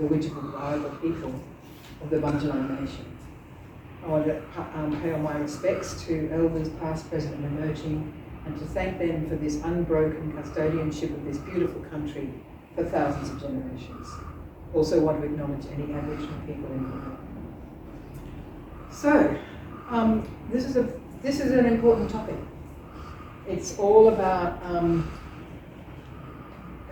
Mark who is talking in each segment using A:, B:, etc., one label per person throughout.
A: Aboriginal Iota people of the Bundjalung Nation. I want to pay all my respects to elders past, present and emerging, and to thank them for this unbroken custodianship of this beautiful country for thousands of generations. Also want to acknowledge any Aboriginal people in the room. So, this is an important topic. It's all about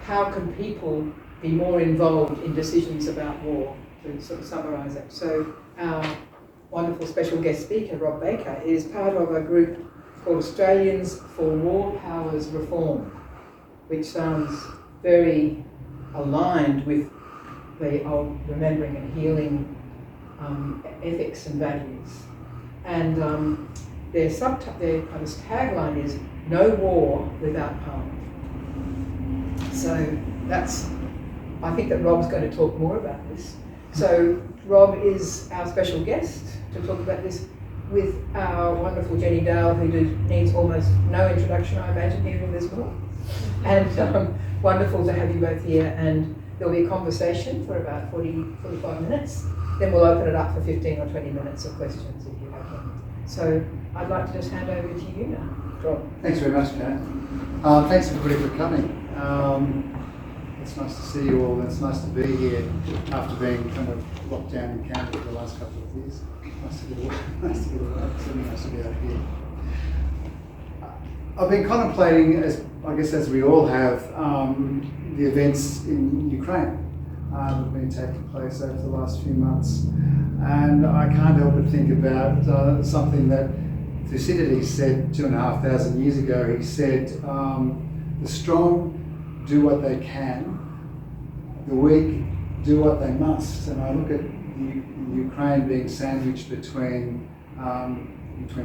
A: how can people be more involved in decisions about war, to sort of summarise it. So our wonderful special guest speaker, Rob Baker, is part of a group called Australians for War Powers Reform, which sounds very aligned with the old remembering and healing ethics and values. And their kind of tagline is "No war without Parliament." So I think that Rob's going to talk more about this. So Rob is our special guest to talk about this with our wonderful Jenny Dale, who needs almost no introduction, I imagine, here in this room. And wonderful to have you both here. And there'll be a conversation for about 45 minutes. Then we'll open it up for 15 or 20 minutes of questions if you have them. So I'd like to just hand over to you now, Rob.
B: Thanks very much, Kat. Thanks everybody for coming. It's nice to see you all, and it's nice to be here after being kind of locked down in Canada for the last couple of years. Nice to get away. It's really nice to be out here. I've been contemplating, as we all have, the events in Ukraine that have been taking place over the last few months, and I can't help but think about something that Thucydides said 2,500 years ago. He said, "The strong do what they can, the weak do what they must." And I look at Ukraine being sandwiched between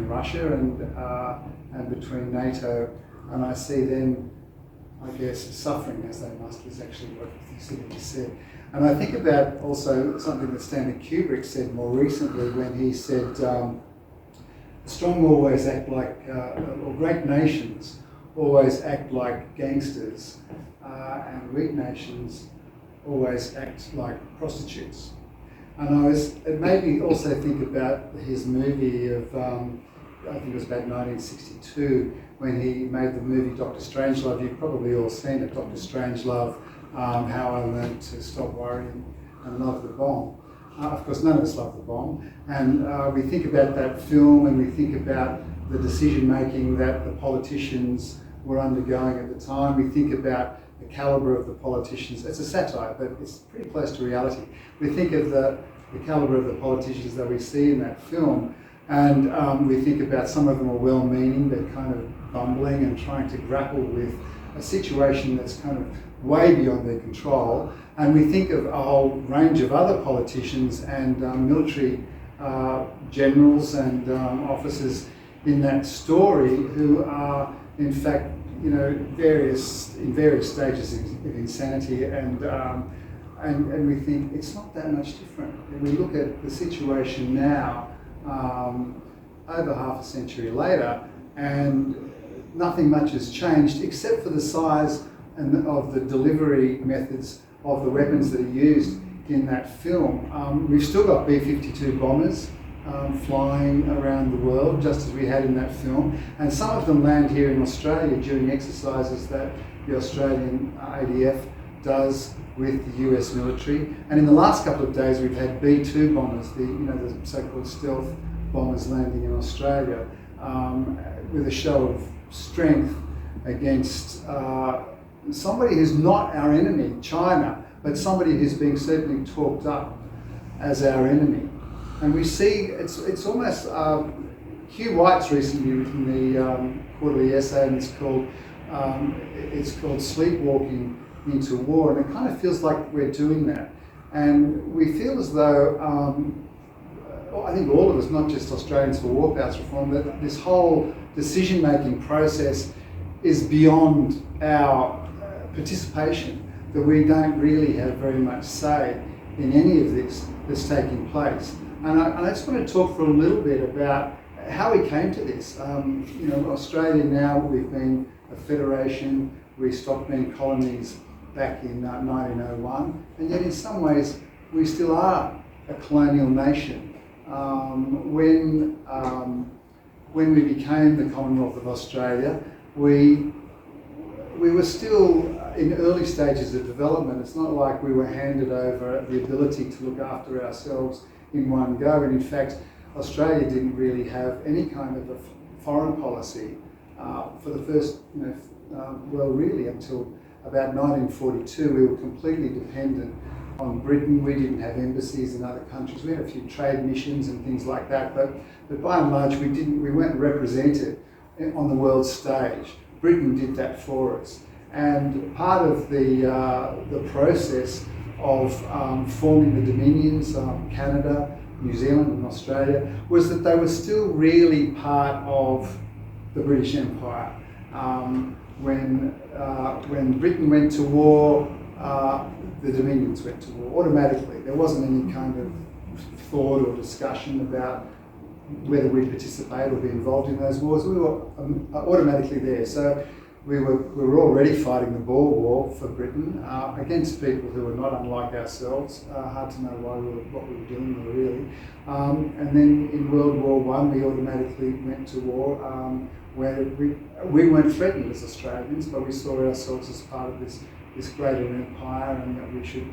B: Russia and between NATO, and I see them, I guess, suffering as they must, is actually what Thucydides said. And I think about also something that Stanley Kubrick said more recently when he said, strong always act like, or great nations always act like gangsters, and weak nations always act like prostitutes. And it made me also think about his movie of, I think it was about 1962, when he made the movie Dr. Strangelove. You've probably all seen it, Dr. Strangelove, How I Learned to Stop Worrying and Love the Bomb. Of course, none of us love the bomb. And we think about that film, and we think about the decision making that the politicians were undergoing at the time. We think about the calibre of the politicians. It's a satire, but it's pretty close to reality. We think of the calibre of the politicians that we see in that film, and we think about some of them are well-meaning, they're kind of bumbling and trying to grapple with a situation that's kind of way beyond their control. And we think of a whole range of other politicians and military generals and officers in that story who are, in fact, in various stages of insanity, and we think it's not that much different. And we look at the situation now, over half a century later, and nothing much has changed except for the size and of the delivery methods of the weapons that are used in that film. We've still got B-52 bombers flying around the world, just as we had in that film, and some of them land here in Australia during exercises that the Australian ADF does with the US military. And in the last couple of days, we've had B-2 bombers, the so-called stealth bombers, landing in Australia with a show of strength against somebody who's not our enemy, China, but somebody who's being certainly talked up as our enemy. And we see it's almost Hugh White's recently written the quarterly essay, and it's called Sleepwalking into War, and it kind of feels like we're doing that. And we feel as though I think all of us, not just Australians for War Powers Reform, that this whole decision-making process is beyond our participation, that we don't really have very much say in any of this that's taking place. And I just want to talk for a little bit about how we came to this. Australia now, we've been a federation, we stopped being colonies back in 1901, and yet in some ways we still are a colonial nation. When we became the Commonwealth of Australia, we were still in early stages of development. It's not like we were handed over the ability to look after ourselves in one go. And in fact, Australia didn't really have any kind of a foreign policy for the first, really until about 1942. We were completely dependent on Britain. We didn't have embassies in other countries. We had a few trade missions and things like that, but by and large we weren't represented on the world stage. Britain did that for us. And part of the process of forming the Dominions, Canada, New Zealand and Australia, was that they were still really part of the British Empire. When Britain went to war, the Dominions went to war automatically. There wasn't any kind of thought or discussion about whether we'd participate or be involved in those wars. We were automatically there. So we were already fighting the Boer War for Britain against people who were not unlike ourselves. Hard to know what we were doing really. And then in World War I, we automatically went to war where we weren't threatened as Australians, but we saw ourselves as part of this greater empire, and that we should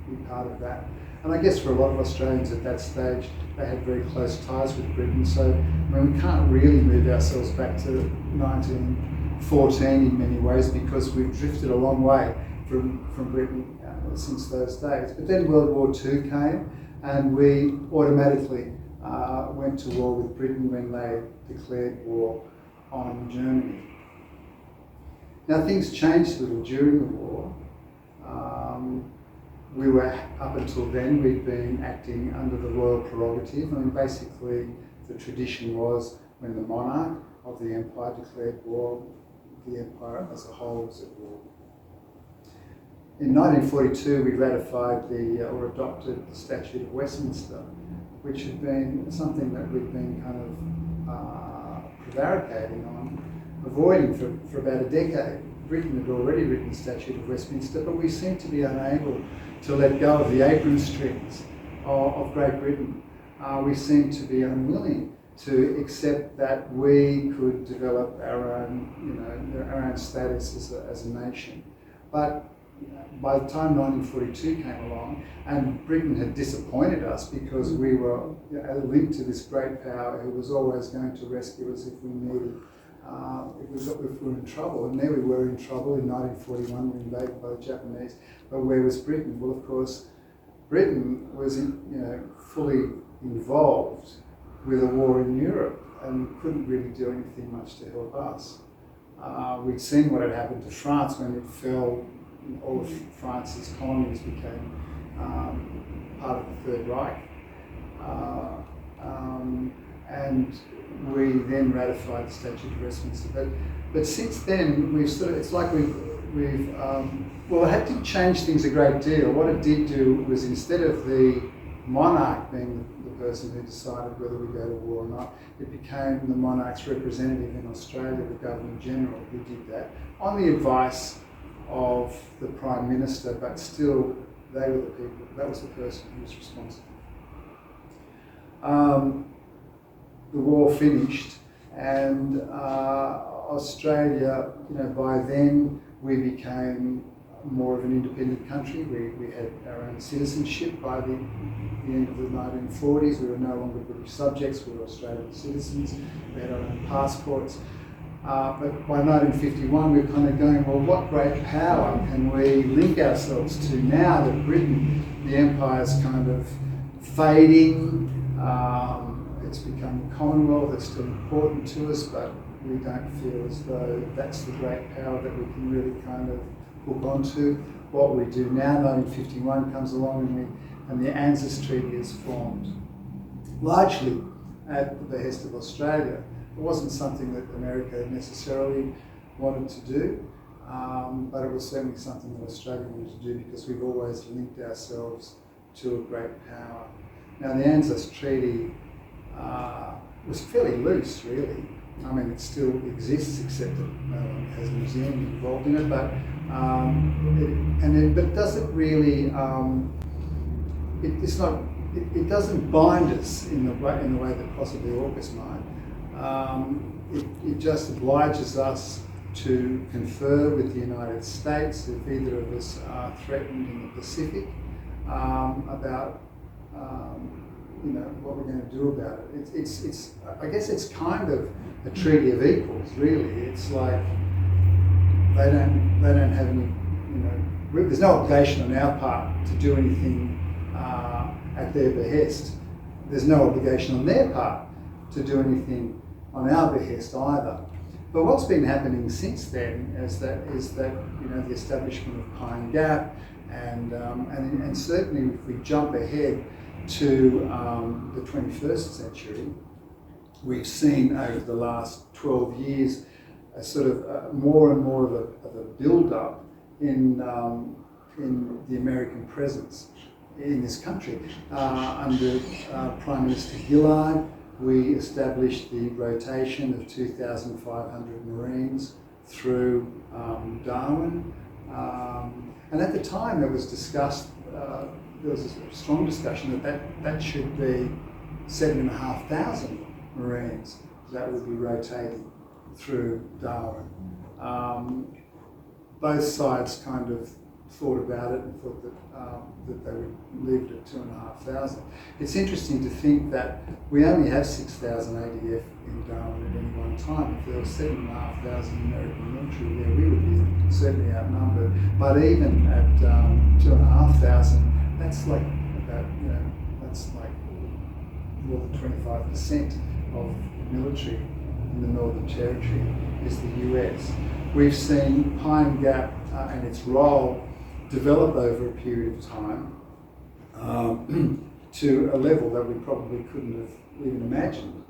B: be part of that. And I guess for a lot of Australians at that stage, they had very close ties with Britain. So we can't really move ourselves back to 1914 in many ways, because we've drifted a long way from Britain since those days. But then World War II came, and we automatically went to war with Britain when they declared war on Germany. Now things changed a little during the war. We were, up until then, we'd been acting under the royal prerogative. I mean, basically the tradition was when the monarch of the empire declared war, the empire as a whole was at war. In 1942 we ratified or adopted the Statute of Westminster, which had been something that we'd been kind of prevaricating on, avoiding for about a decade. Britain had already written the Statute of Westminster, but we seemed to be unable to let go of the apron strings of Great Britain. We seemed to be unwilling to accept that we could develop our own status as a nation. But by the time 1942 came along, and Britain had disappointed us because we were linked to this great power who was always going to rescue us if we needed. If we were in trouble, and there we were in trouble in 1941, we were invaded by the Japanese. But where was Britain? Well, of course, Britain was fully involved with a war in Europe and couldn't really do anything much to help us. We'd seen what had happened to France when it fell. All of France's colonies became part of the Third Reich. And we then ratified the Statute of Westminster. But since then, it's like it did change things a great deal. What it did do was, instead of the monarch being the person who decided whether we go to war or not, it became the monarch's representative in Australia, the Governor General, who did that, on the advice of the Prime Minister, but still they were the people, that was the person who was responsible. The war finished, and Australia, by then we became more of an independent country. We had our own citizenship by the end of the 1940s. We were no longer British subjects, we were Australian citizens. We had our own passports. But by 1951 we were kind of going, well, what great power can we link ourselves to now that Britain, the empire's kind of fading, it's become a Commonwealth, it's still important to us, but we don't feel as though that's the great power that we can really kind of hook onto. What we do now, 1951 comes along and the ANZUS Treaty is formed, largely at the behest of Australia. It wasn't something that America necessarily wanted to do, but it was certainly something that Australia wanted to do because we've always linked ourselves to a great power. Now the ANZUS Treaty was fairly loose, really. I mean, it still exists, except that no one has a museum involved in it. But does it really it's not, it doesn't bind us in the way that possibly AUKUS might. It just obliges us to confer with the United States if either of us are threatened in the Pacific about what we're going to do about it. It's I guess it's kind of a treaty of equals, really. It's like they don't have any, there's no obligation on our part to do anything at their behest. There's no obligation on their part to do anything on our behest either. But what's been happening since then is that the establishment of Pine Gap, and certainly if we jump ahead to the 21st century, we've seen over the last 12 years a sort of more and more of a build-up in the American presence in this country. Under Prime Minister Gillard, we established the rotation of 2,500 Marines through Darwin. And at the time it was discussed, there was a strong discussion that should be 7,500 Marines that would be rotating through Darwin. Both sides kind of thought about it and thought that they would leave it at 2,500. It's interesting to think that we only have 6,000 ADF in Darwin at any one time. If there were 7,500 American military there, we would be certainly outnumbered. But even at 2,500, that's like about, that's like more than 25% of the military in the Northern Territory is the US. We've seen Pine Gap and its role develop over a period of time to a level that we probably couldn't have even imagined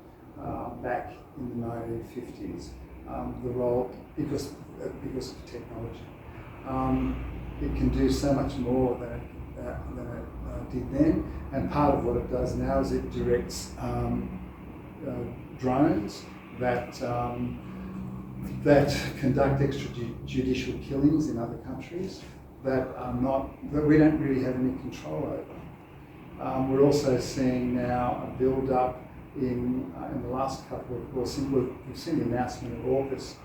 B: back in the 1950s. The role, because of technology. It can do so much more than it did then, and part of what it does now is it directs drones that conduct extrajudicial killings in other countries that we don't really have any control over. We're also seeing now a build-up in the last couple of, we've seen the announcement of AUKUS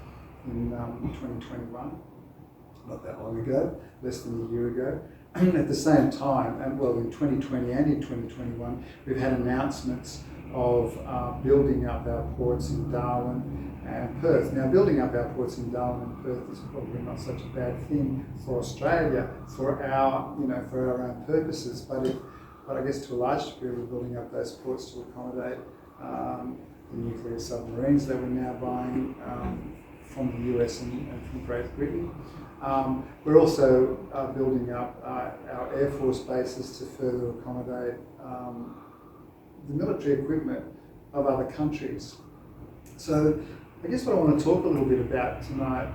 B: in 2021, not that long ago, less than a year ago. At the same time, and well, in 2020 and in 2021, we've had announcements of building up our ports in Darwin and Perth. Now, building up our ports in Darwin and Perth is probably not such a bad thing for Australia, for our own purposes. But I guess to a large degree, we're building up those ports to accommodate the nuclear submarines that we're now buying from the US and from Great Britain. We're also building up our Air Force bases to further accommodate the military equipment of other countries. So I guess what I want to talk a little bit about tonight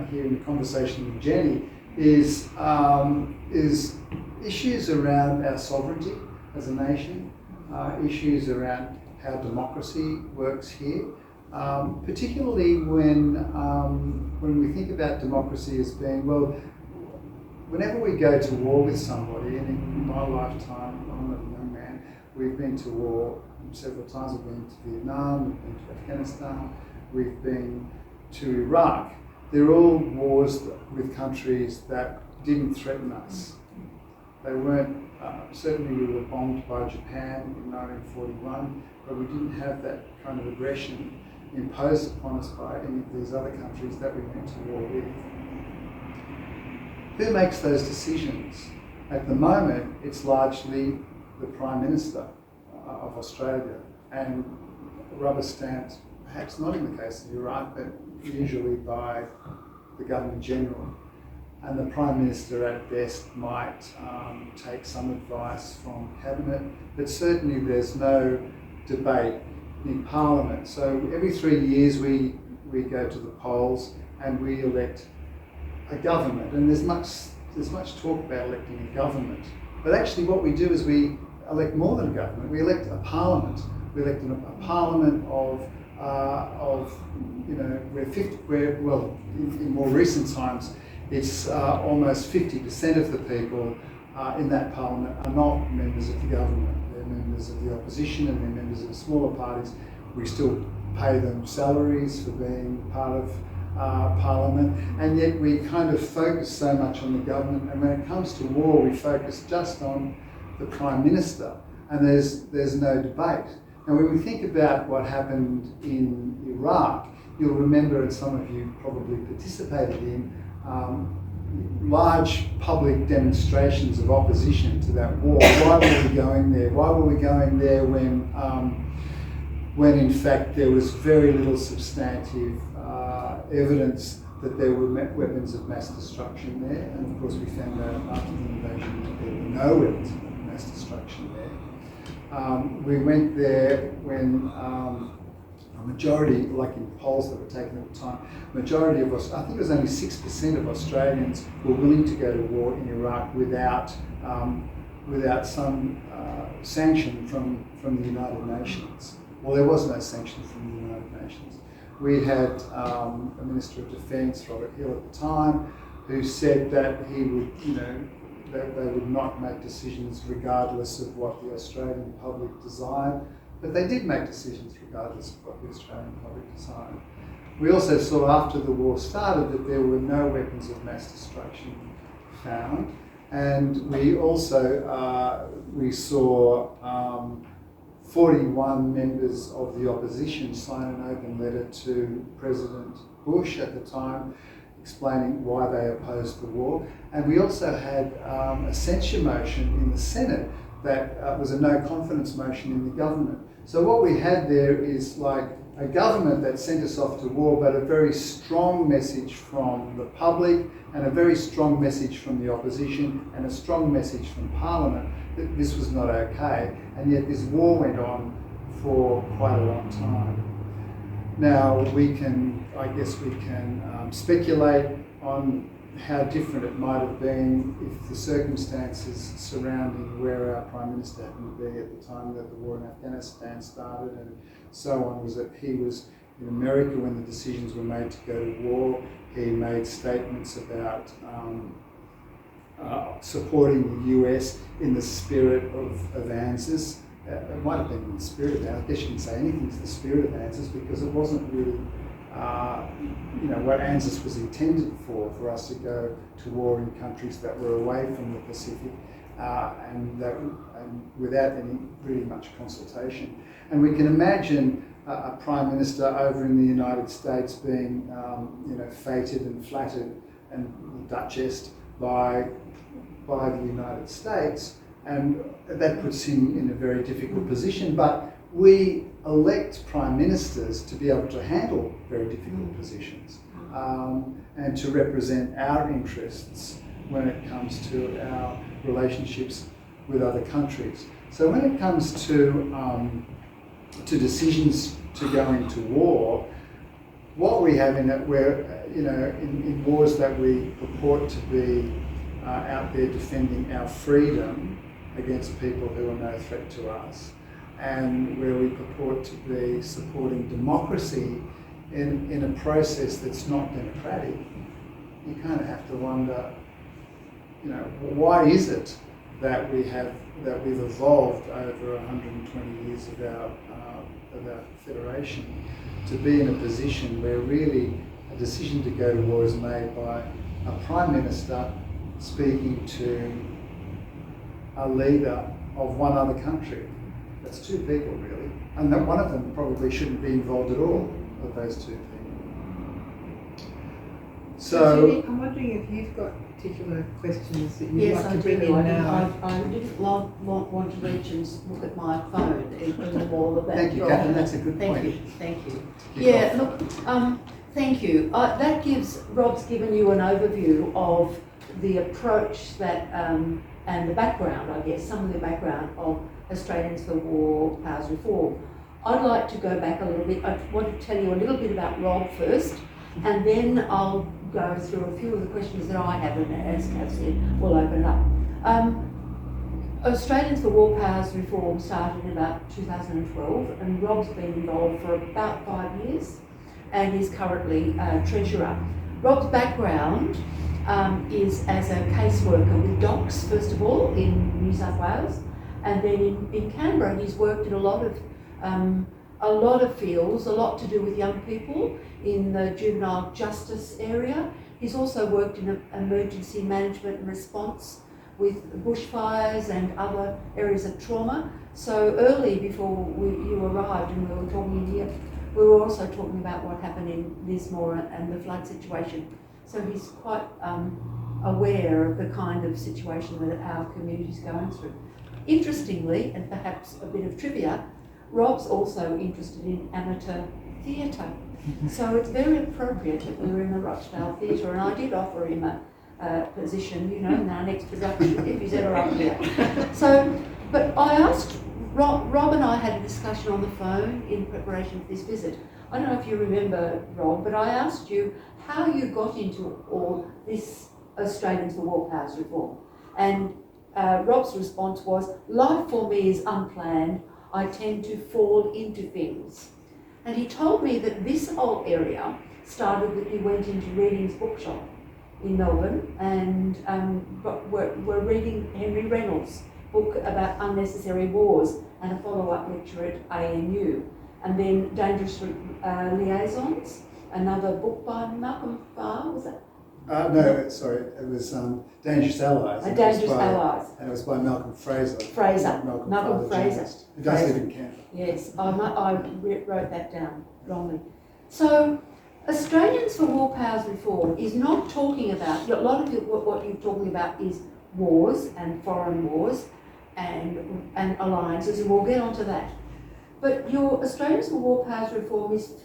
B: here in the conversation with Jenny is issues around our sovereignty as a nation, issues around how democracy works here, particularly when we think about democracy as being, well, whenever we go to war with somebody, and in my lifetime, I'm not a young man, we've been to war several times. We've been to Vietnam, we've been to Afghanistan, we've been to Iraq. They're all wars with countries that didn't threaten us. They weren't, certainly we were bombed by Japan in 1941, but we didn't have that kind of aggression imposed upon us by any of these other countries that we went to war with. Who makes those decisions? At the moment, it's largely the Prime Minister of Australia, and rubber stamped, perhaps not in the case of Iraq, but usually by the Governor General. And the Prime Minister at best might take some advice from Cabinet, but certainly there's no debate in Parliament. So every 3 years we go to the polls and we elect a government, and there's much talk about electing a government, but actually what we do is we elect more than a government. We elect a parliament. We elect a parliament of in more recent times, it's almost 50% of the people in that parliament are not members of the government. They're members of the opposition and they're members of smaller parties. We still pay them salaries for being part of parliament, and yet we kind of focus so much on the government, and when it comes to war we focus just on the Prime Minister, and there's no debate. Now when we think about what happened in Iraq, you'll remember, and some of you probably participated in, large public demonstrations of opposition to that war. Why were we going there? Why were we going there when in fact there was very little substantive evidence that there were weapons of mass destruction there? And of course we found out after the invasion that there were no weapons of mass destruction there. We went there when a majority, like in polls that were taken at the time, majority of us, I think it was only 6% of Australians were willing to go to war in Iraq without some sanction from the United Nations. Well, there was no sanction from the United Nations. We had a Minister of Defence, Robert Hill at the time, who said that he would, that they would not make decisions regardless of what the Australian public desired. But they did make decisions regardless of what the Australian public desired. We also saw after the war started that there were no weapons of mass destruction found. And we also we saw 41 members of the opposition sign an open letter to President Bush at the time explaining why they opposed the war. And we also had a censure motion in the Senate that was a no confidence motion in the government. So what we had there is like a government that sent us off to war, but a very strong message from the public and a very strong message from the opposition and a strong message from Parliament that this was not okay. And yet this war went on for quite a long time. Now I guess we can speculate on how different it might have been if the circumstances surrounding where our Prime Minister happened to be at the time that the war in Afghanistan started and so on was that he was in America when the decisions were made to go to war. He made statements about supporting the US in the spirit of ANZUS. It might have been in the spirit of ANZUS. I guess you can say anything's the spirit of ANZUS because it wasn't really what ANZUS was intended for us to go to war in countries that were away from the Pacific and without any really much consultation. And we can imagine a Prime Minister over in the United States being feted and flattered and duchessed by the United States, and that puts him in a very difficult position. But we elect Prime Ministers to be able to handle very difficult positions and to represent our interests when it comes to our relationships with other countries. So when it comes to decisions to go into war, what we have in it, where in wars that we purport to be out there defending our freedom against people who are no threat to us, and where we purport to be supporting democracy in a process that's not democratic, you kind of have to wonder, why is it that we've evolved over 120 years of our federation to be in a position where really a decision to go to war is made by a Prime Minister speaking to a leader of one other country. That's two people really, and that one of them probably shouldn't be involved at all, of those two people. So
A: Judy, I'm wondering if you've got particular questions that you'd
C: Yes,
A: like
C: I
A: to bring
C: do.
A: in now.
C: I didn't want to reach and look at my phone in the wall of that
B: thank you,
C: drawer.
B: Catherine, that's a good point.
C: Thank you.
B: Kick
C: Yeah,
B: off.
C: look, thank you. That gives, Rob's given you an overview of the approach that, and the background, I guess, some of the background of Australians for War Powers Reform. I'd like to go back a little bit. I want to tell you a little bit about Rob first, and then I'll go through a few of the questions that I have, and as Kath said, we'll open it up. Australians for War Powers Reform started in about 2012, and Rob's been involved for about 5 years and is currently Treasurer. Rob's background is as a caseworker with DOCS, first of all, in New South Wales. And then in Canberra, he's worked in a lot of fields, a lot to do with young people in the juvenile justice area. He's also worked in emergency management and response with bushfires and other areas of trauma. So early before you arrived and we were talking here, we were also talking about what happened in Lismore and the flood situation. So he's quite aware of the kind of situation that our community is going through. Interestingly, and perhaps a bit of trivia, Rob's also interested in amateur theatre. So it's very appropriate that we were in the Rochdale Theatre, and I did offer him a position, in our next production, if he's ever up here. So, but I asked, Rob and I had a discussion on the phone in preparation for this visit. I don't know if you remember, Rob, but I asked you how you got into all this Australians for War Powers reform. And Rob's response was, life for me is unplanned. I tend to fall into things. And he told me that this whole area started that he went into Reading's bookshop in Melbourne and were reading Henry Reynolds' book about unnecessary wars and a follow-up lecture at ANU. And then Dangerous Liaisons, another book by Malcolm Farr, was it?
B: No, sorry, it was Dangerous Allies.
C: Dangerous Allies.
B: And it was by Malcolm Fraser.
C: Malcolm Fraser.
B: Who does live in Canberra.
C: Yes, I wrote that down wrongly. So, Australians for War Powers Reform is not talking about, a lot of what you're talking about is wars and foreign wars and alliances, and we'll get onto that. But your Australians for War Powers Reform is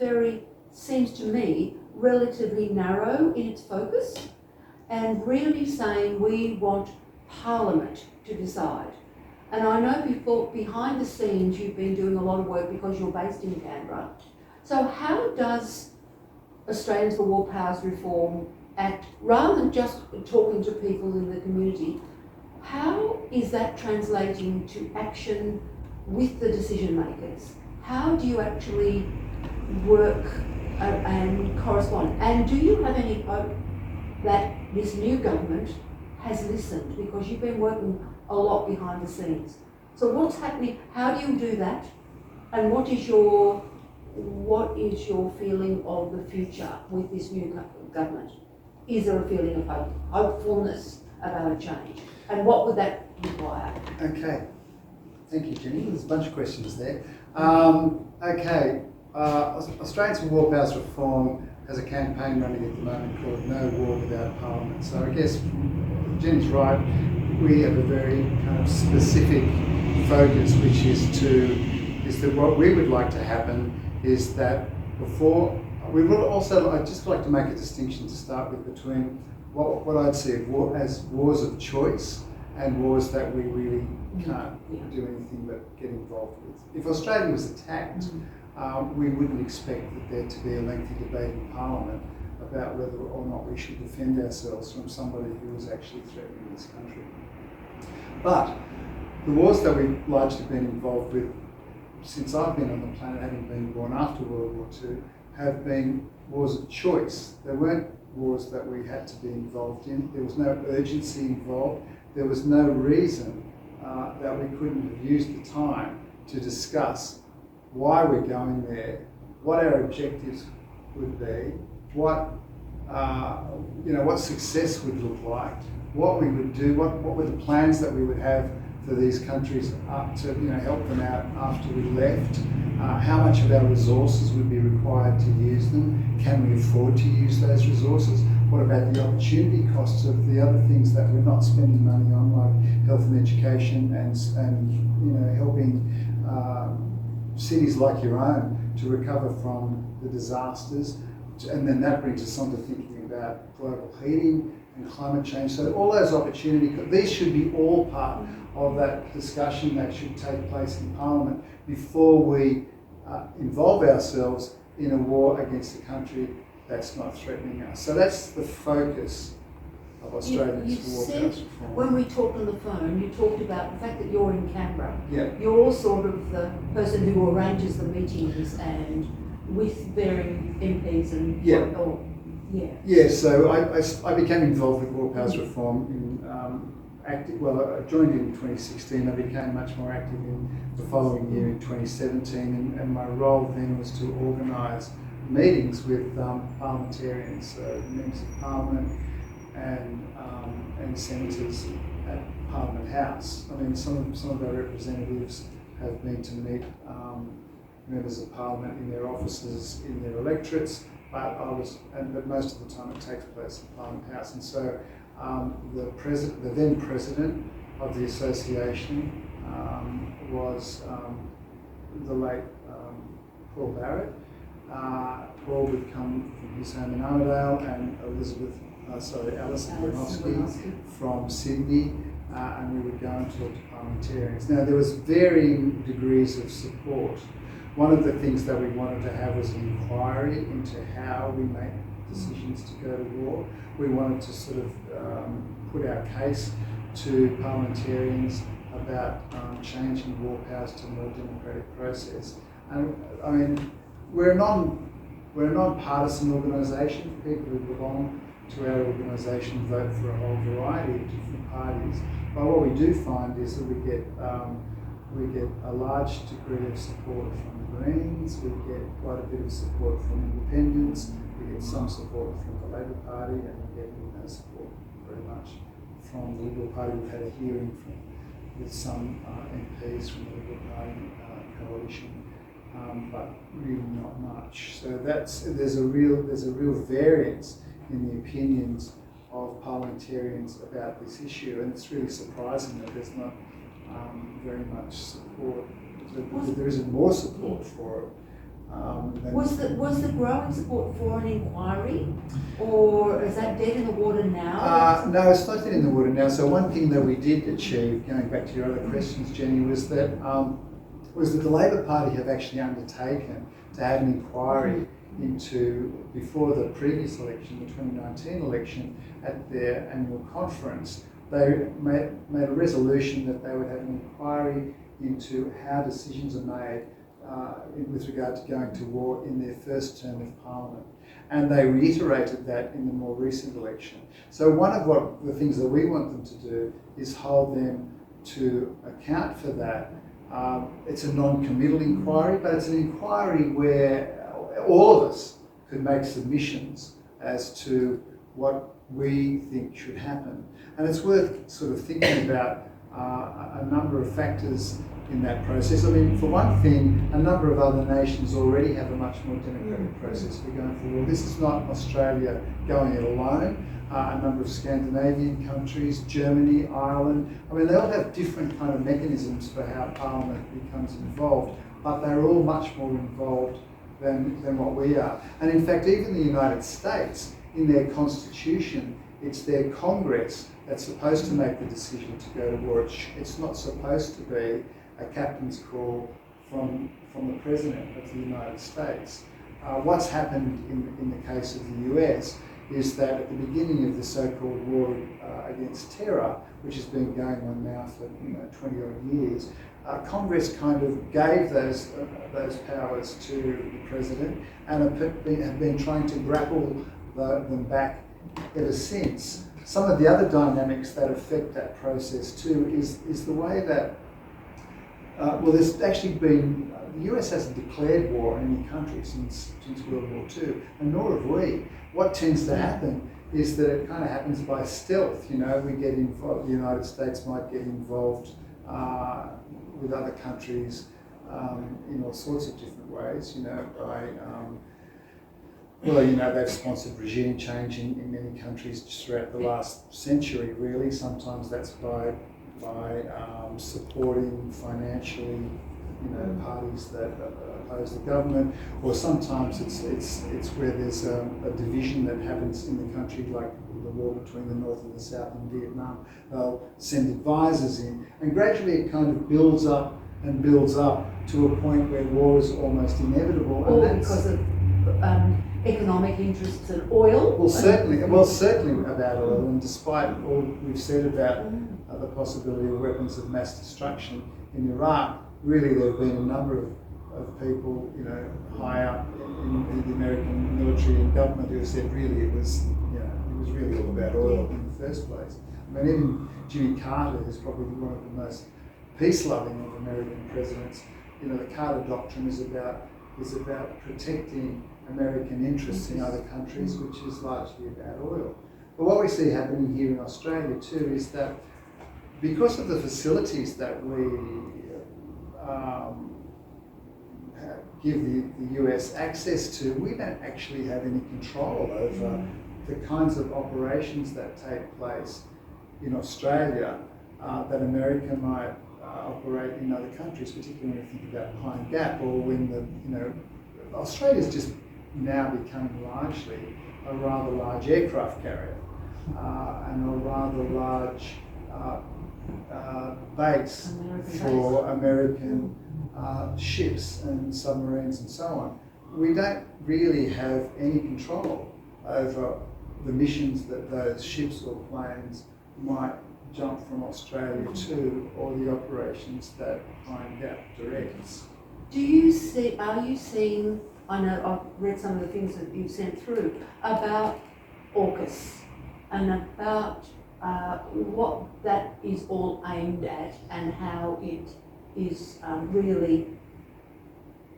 C: seems to me, relatively narrow in its focus and really saying we want Parliament to decide. And I know behind the scenes you've been doing a lot of work because you're based in Canberra. So how does Australians for War Powers Reform act, rather than just talking to people in the community, how is that translating to action with the decision makers? How do you actually work and correspond? And do you have any hope that this new government has listened? Because you've been working a lot behind the scenes. So what's happening? How do you do that? And what is your feeling of the future with this new government? Is there a feeling of hopefulness about a change? And what would that require?
B: Okay, thank you, Jenny. There's a bunch of questions there. Australians for War Powers Reform has a campaign running at the moment called No War Without Parliament. So I guess Jenny's right. We have a very kind of specific focus, which is that what we would like to happen is that before we would also. I'd just like to make a distinction to start with between what I'd see as wars of choice and wars that we really can't do anything but get involved with. If Australia was attacked, we wouldn't expect that there to be a lengthy debate in Parliament about whether or not we should defend ourselves from somebody who is actually threatening this country. But the wars that we've largely been involved with since I've been on the planet, having been born after World War II, have been wars of choice. There weren't wars that we had to be involved in. There was no urgency involved. There was no reason that we couldn't have used the time to discuss why we're going there, what our objectives would be, what success would look like, what we would do, what were the plans that we would have for these countries to help them out after we left, how much of our resources would be required to use them, can we afford to use those resources, what about the opportunity costs of the other things that we're not spending money on, like health and education and helping cities like your own to recover from the disasters. And then that brings us on to thinking about global heating and climate change. So all those opportunities, these should be all part of that discussion that should take place in Parliament before we involve ourselves in a war against a country that's not threatening us. So that's the focus of Australians for War Powers Reform.
C: When we talked on the phone, you talked about the fact that you're in Canberra.
B: Yeah.
C: You're sort of the person who arranges the meetings and with varying MPs and Yeah.
B: Yeah, so I became involved with War Powers Reform in I joined in 2016. I became much more active in the following year in 2017, and my role then was to organise meetings with parliamentarians, so members of Parliament and senators at Parliament House. I mean, some of our representatives have been to meet members of Parliament in their offices, in their electorates, but most of the time it takes place at Parliament House. And so the then president of the association was the late Paul Barrett. Paul would come from his home in Armidale, and Alison Bronowski from Sydney, and we would go and talk to parliamentarians. Now, there was varying degrees of support. One of the things that we wanted to have was an inquiry into how we make decisions to go to war. We wanted to sort of put our case to parliamentarians about changing war powers to a more democratic process. And I mean, we're a non-partisan organisation. People who belong to our organisation vote for a whole variety of different parties. But what we do find is that we get a large degree of support from the Greens, we get quite a bit of support from independents, we get some support from the Labor Party, and we get no support very much from the Liberal Party. We've had a hearing with some MPs from the Liberal Party coalition, but really not much. So there's a real variance in the opinions of parliamentarians about this issue, and it's really surprising that there's not very much support. There isn't more support for it.
C: Was the growing support for an inquiry, or is that dead in the water now?
B: No, it's not dead in the water now. So one thing that we did achieve, going back to your other questions, Jenny, was that the Labor Party have actually undertaken to have an inquiry into, before the previous election, the 2019 election, at their annual conference. They made a resolution that they would have an inquiry into how decisions are made with regard to going to war in their first term of Parliament. And they reiterated that in the more recent election. So one of the things that we want them to do is hold them to account for that. It's a non-committal inquiry, but it's an inquiry where all of us could make submissions as to what we think should happen. And it's worth sort of thinking about a number of factors in that process. I mean, for one thing, a number of other nations already have a much more democratic process for going for war. This is not Australia going it alone. A number of Scandinavian countries, Germany, Ireland, I mean, they all have different kind of mechanisms for how Parliament becomes involved, but they're all much more involved than what we are. And in fact, even the United States, in their constitution, it's their Congress that's supposed to make the decision to go to war. It's not supposed to be a captain's call from the President of the United States. What's happened in the case of the US is that at the beginning of the so-called war against terror, which has been going on now for 20 odd years, Congress kind of gave those powers to the President and have been trying to grapple them back ever since. Some of the other dynamics that affect that process too is the way that, there's actually been, the US hasn't declared war on any country since World War II, and nor have we. What tends to happen is that it kind of happens by stealth. We get involved, the United States might get involved with other countries in all sorts of different ways, they've sponsored regime change in many countries just throughout the last century, really. Sometimes that's by supporting financially, parties that oppose the government, or sometimes it's where there's a division that happens in the country, like the war between the North and the South in Vietnam. They'll send advisors in, and gradually it kind of builds up to a point where war is almost inevitable.
C: Or because of economic interests in oil?
B: Well, certainly about oil, and despite all we've said about the possibility of weapons of mass destruction in Iraq, really there have been a number of people, you know, high up in the American military and government who said really it was, you know, it was really all about oil in the first place. I mean, even Jimmy Carter, who's probably one of the most peace-loving of American presidents, you know, the Carter Doctrine is about protecting American interests in other countries, which is largely about oil. But what we see happening here in Australia too is that because of the facilities that we give the US access to, we don't actually have any control over the kinds of operations that take place in Australia that America might operate in other countries, particularly when you think about Pine Gap, or when Australia's just now becoming largely a rather large aircraft carrier and a rather large base for American ships and submarines and so on. We don't really have any control over the missions that those ships or planes might jump from Australia to, or the operations that Pine Gap directs.
C: Are you seeing, I know I've read some of the things that you've sent through about AUKUS and about what that is all aimed at and how it is really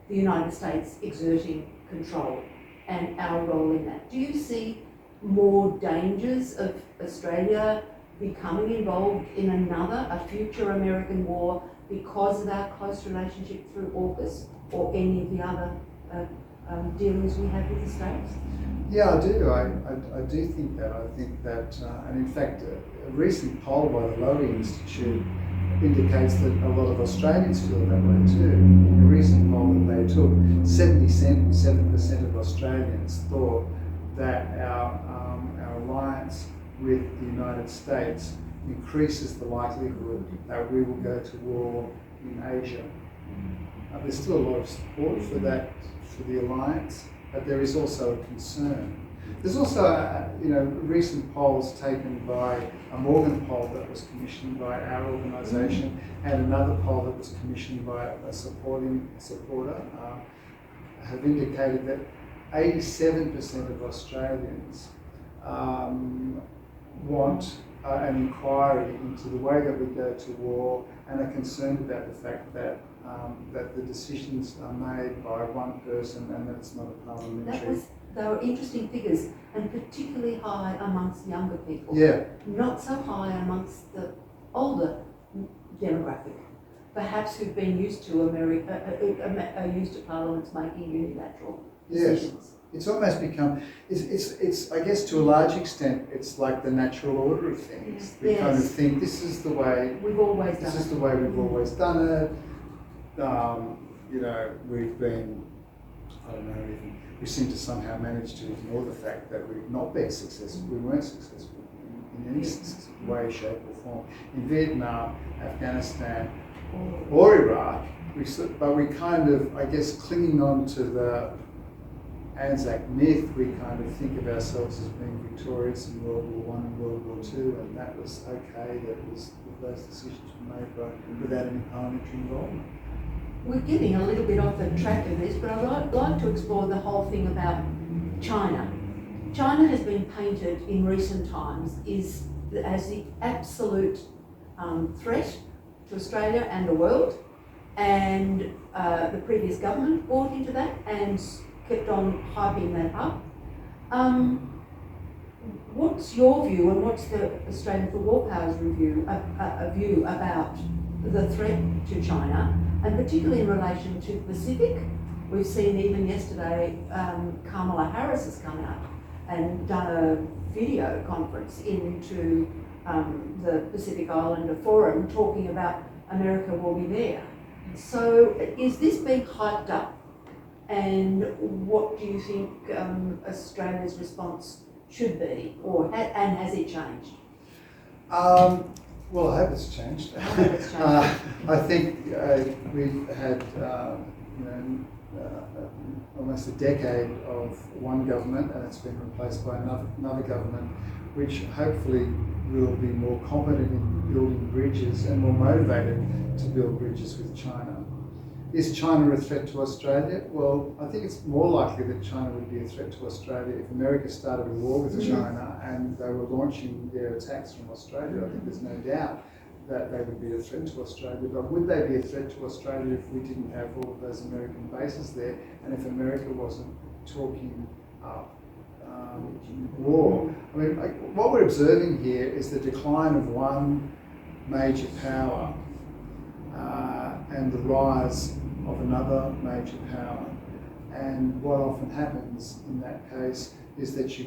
C: the United States exerting control and our role in that. Do you see more dangers of Australia becoming involved in a future American war because of our close relationship through AUKUS or any of the other dealings we have with the States?
B: Yeah, I do. I do think that. I think that, and in fact, a recent poll by the Lowy Institute indicates that a lot of Australians feel that way too. In a recent poll that they took, 77% of Australians thought that our alliance with the United States increases the likelihood that we will go to war in Asia. There's still a lot of support for that, for the alliance, but there is also a concern. There's also, recent polls taken by a Morgan poll that was commissioned by our organisation and another poll that was commissioned by a supporter have indicated that 87% of Australians want an inquiry into the way that we go to war and are concerned about the fact that that the decisions are made by one person and that it's not a parliamentary.
C: They were interesting figures, and particularly high amongst younger people.
B: Yeah.
C: Not so high amongst the older demographic, perhaps who've been used to used to parliaments making unilateral decisions.
B: It's almost become, it's I guess to a large extent, it's like the natural order of things. We kind of think this is the way
C: we've always done it.
B: This is the way we've always done it. We've been, we seem to somehow manage to ignore the fact that we've not been successful. We weren't successful in any way, shape or form. In Vietnam, Afghanistan, or Iraq, but we kind of, I guess, clinging on to the Anzac myth, we kind of think of ourselves as being victorious in World War I and World War II, and that was okay, those decisions were made without any parliamentary involvement.
C: We're getting a little bit off the track of this, but I'd like to explore the whole thing about China. China has been painted in recent times as the absolute threat to Australia and the world, and the previous government bought into that and kept on hyping that up. What's your view, and what's the Australian for War Powers view about the threat to China, and particularly in relation to the Pacific? We've seen even yesterday Kamala Harris has come out and done a video conference into the Pacific Islander Forum talking about America will be there. So is this being hyped up? And what do you think Australia's response should be, and has it changed?
B: Well, I hope it's changed. I think we've had almost a decade of one government, and it's been replaced by another government, which hopefully will be more competent in building bridges and more motivated to build bridges with China. Is China a threat to Australia? Well, I think it's more likely that China would be a threat to Australia if America started a war with China and they were launching their attacks from Australia. I think there's no doubt that they would be a threat to Australia. But would they be a threat to Australia if we didn't have all of those American bases there and if America wasn't talking up war? I mean, what we're observing here is the decline of one major power and the rise of another major power. And what often happens in that case is that you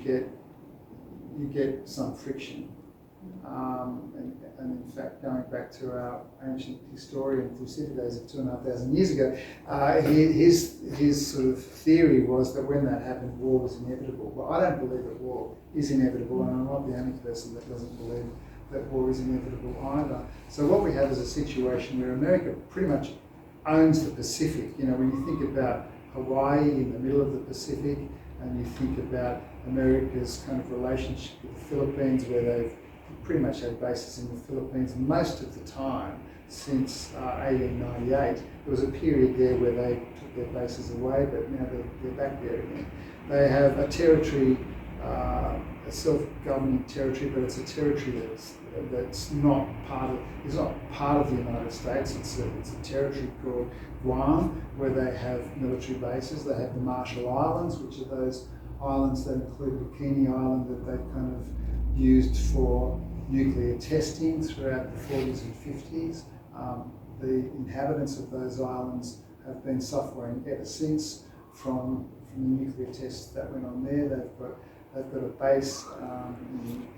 B: get some friction. And in fact, going back to our ancient historian Thucydides of 2,500 years ago, his sort of theory was that when that happened, war was inevitable. Well, I don't believe that war is inevitable, and I'm not the only person that doesn't believe that war is inevitable either. So what we have is a situation where America pretty much owns the Pacific. You know, when you think about Hawaii in the middle of the Pacific, and you think about America's kind of relationship with the Philippines, where they've pretty much had bases in the Philippines most of the time since 1898. There was a period there where they took their bases away, but now they're back there again. They have a territory, a self-governing territory, but it's a territory that's not part of the United States. It's a territory called Guam, where they have military bases. They have the Marshall Islands, which are those islands that include Bikini Island that they've kind of used for nuclear testing throughout the 40s and 50s. The inhabitants of those islands have been suffering ever since from the nuclear tests that went on there. They've got a base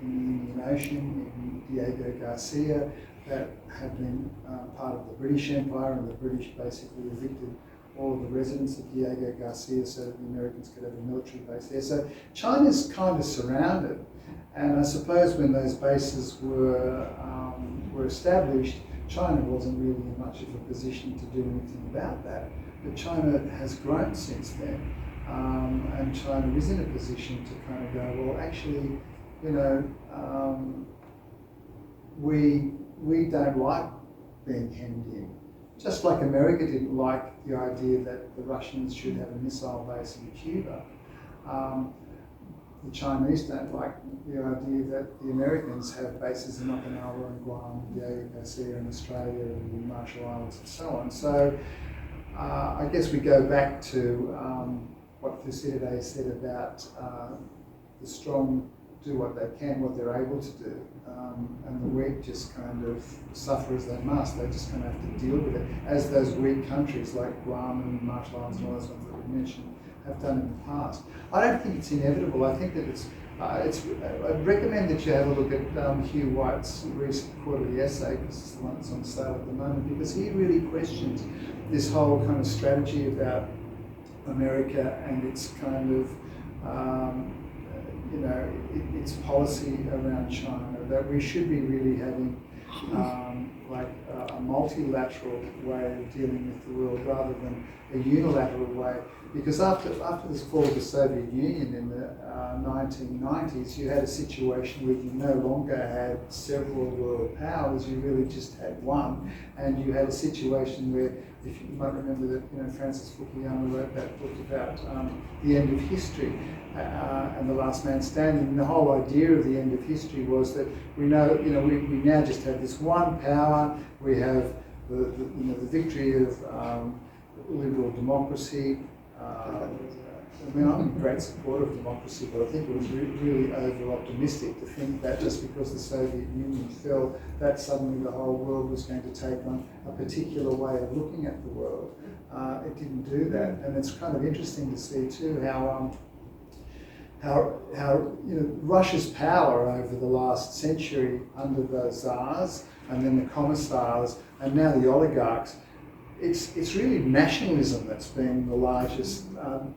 B: in the Indian Ocean in Diego Garcia that had been part of the British Empire, and the British basically evicted all of the residents of Diego Garcia so that the Americans could have a military base there. So China's kind of surrounded, and I suppose when those bases were established, China wasn't really in much of a position to do anything about that. But China has grown since then. And China is in a position to kind of go, well, actually, you know, we don't like being hemmed in. Just like America didn't like the idea that the Russians should have a missile base in Cuba. The Chinese don't like the idea that the Americans have bases in Okinawa and Guam, Diego Garcia in Australia and the Marshall Islands and so on. So I guess we go back to what Thucydides said about the strong do what they can, what they're able to do, and the weak just kind of suffer as they must. They just kind of have to deal with it, as those weak countries like Guam and Marshall Islands and all those ones that we mentioned have done in the past. I don't think it's inevitable. I think that I'd recommend that you have a look at Hugh White's recent quarterly essay, because it's the one that's on sale at the moment, because he really questions this whole kind of strategy about America and its kind of, its policy around China, that we should be really having a multilateral way of dealing with the world rather than a unilateral way. Because after this fall of the Soviet Union in the 1990s, you had a situation where you no longer had several world powers, you really just had one. And you had a situation where, if you might remember that Francis Fukuyama wrote that book about the end of history and the last man standing. And the whole idea of the end of history was that we now just have this one power. We have the victory of liberal democracy. I'm a great supporter of democracy, but I think it was really over-optimistic to think that just because the Soviet Union fell, that suddenly the whole world was going to take on a particular way of looking at the world. It didn't do that, and it's kind of interesting to see too how Russia's power over the last century under the Tsars and then the commissars and now the oligarchs. It's really nationalism that's been the largest